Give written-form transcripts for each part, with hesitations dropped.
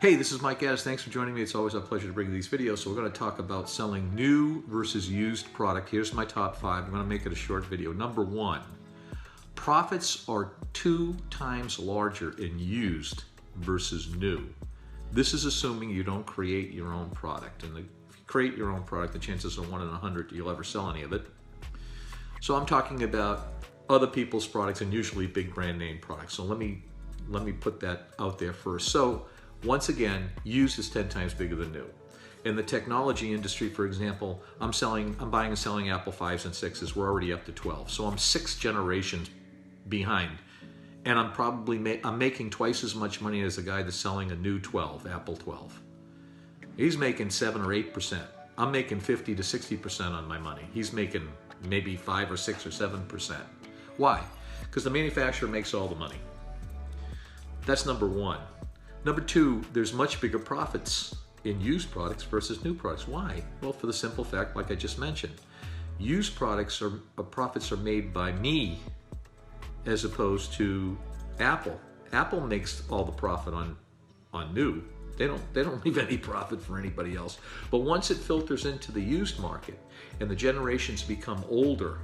Hey, this is Mike Addis. Thanks for joining me. It's always a pleasure to bring you these videos. So we're going to talk about selling new versus used product. Here's my top 5. I'm going to make it a short video. Number 1, profits are 2 times larger in used versus new. This is assuming you don't create your own product. And if you create your own product, the chances are 1 in 100 you'll ever sell any of it. So I'm talking about other people's products and usually big brand name products. So let me put that out there first. So once again, used is 10 times bigger than new. In the technology industry, for example, I'm buying and selling Apple 5s and 6s. We're already up to 12. So I'm 6 generations behind. And I'm making twice as much money as the guy that's selling a new 12, Apple 12. He's making 7 or 8%. I'm making 50 to 60% on my money. He's making maybe 5 or 6 or 7%. Why? Because the manufacturer makes all the money. That's number 1. Number 2, there's much bigger profits in used products versus new products. Why? Well, for the simple fact, like I just mentioned, used products profits are made by me as opposed to Apple. Apple makes all the profit on new. They don't leave any profit for anybody else. But once it filters into the used market and the generations become older,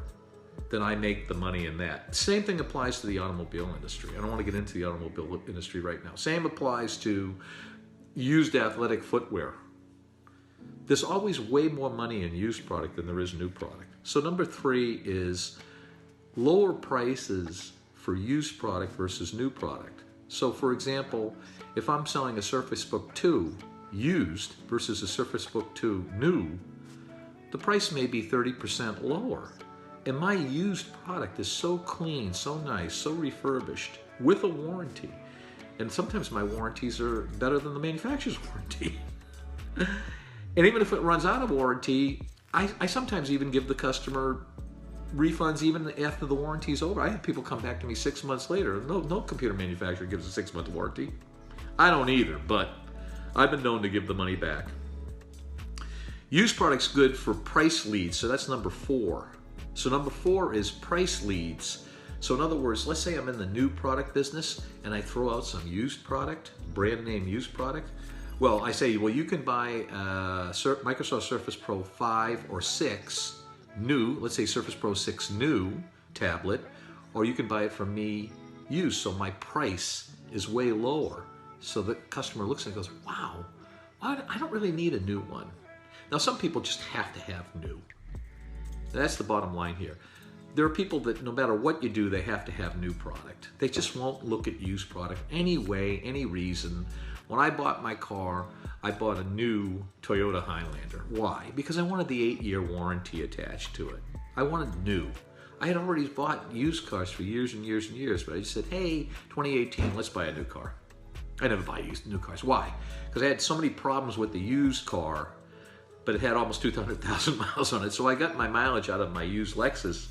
then I make the money in that. Same thing applies to the automobile industry. I don't want to get into the automobile industry right now. Same applies to used athletic footwear. There's always way more money in used product than there is new product. So number 3 is lower prices for used product versus new product. So for example, if I'm selling a Surface Book 2 used versus a Surface Book 2 new, the price may be 30% lower. And my used product is so clean, so nice, so refurbished, with a warranty. And sometimes my warranties are better than the manufacturer's warranty. And even if it runs out of warranty, I sometimes even give the customer refunds even after the warranty's over. I have people come back to me 6 months later. No computer manufacturer gives a 6-month warranty. I don't either, but I've been known to give the money back. Used product's good for price leads, so that's number 4. So number 4 is price leads. So in other words, let's say I'm in the new product business and I throw out some used product, brand name used product. Well, I say, well, you can buy a Microsoft Surface Pro 5 or 6 new, let's say Surface Pro 6 new tablet, or you can buy it from me used. So my price is way lower. So the customer looks and goes, wow, I don't really need a new one. Now, some people just have to have new. That's the bottom line here. There are people that no matter what you do, they have to have new product. They just won't look at used product any way, any reason. When I bought my car, I bought a new Toyota Highlander. Why? Because I wanted the 8-year warranty attached to it. I wanted new. I had already bought used cars for years and years and years, but I just said, hey, 2018, let's buy a new car. I never buy new cars. Why? Because I had so many problems with the used car, but it had almost 200,000 miles on it. So I got my mileage out of my used Lexus.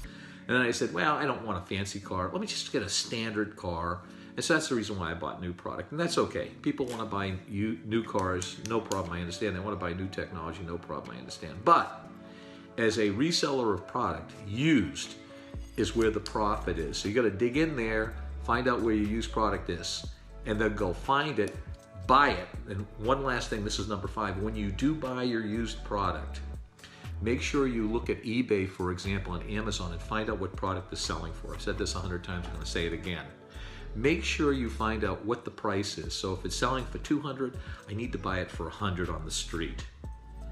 And then I said, well, I don't want a fancy car. Let me just get a standard car. And so that's the reason why I bought new product. And that's okay. People want to buy new cars, no problem, I understand. They want to buy new technology, no problem, I understand. But as a reseller of product, used is where the profit is. So you got to dig in there, find out where your used product is, and then go find it, buy it. And one last thing, this is number 5. When you do buy your used product, make sure you look at eBay, for example, and Amazon and find out what product is selling for. I've said this 100 times, I'm going to say it again. Make sure you find out what the price is. So if it's selling for 200, I need to buy it for 100 on the street.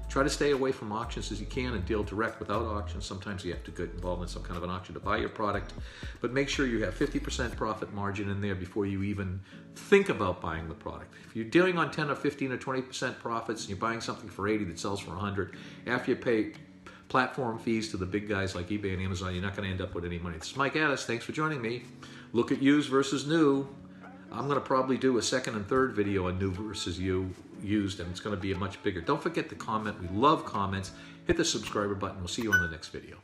Try to stay away from auctions as you can and deal direct without auctions. Sometimes you have to get involved in some kind of an auction to buy your product, but make sure you have 50% profit margin in there before you even think about buying the product. If you're dealing on 10 or 15 or 20% profits and you're buying something for 80 that sells for 100, after you pay platform fees to the big guys like eBay and Amazon, you're not going to end up with any money. This is Mike Addis. Thanks for joining me. Look at used versus new. I'm going to probably do a second and third video on new versus used, and it's going to be a much bigger. Don't forget to comment. We love comments. Hit the subscriber button. We'll see you on the next video.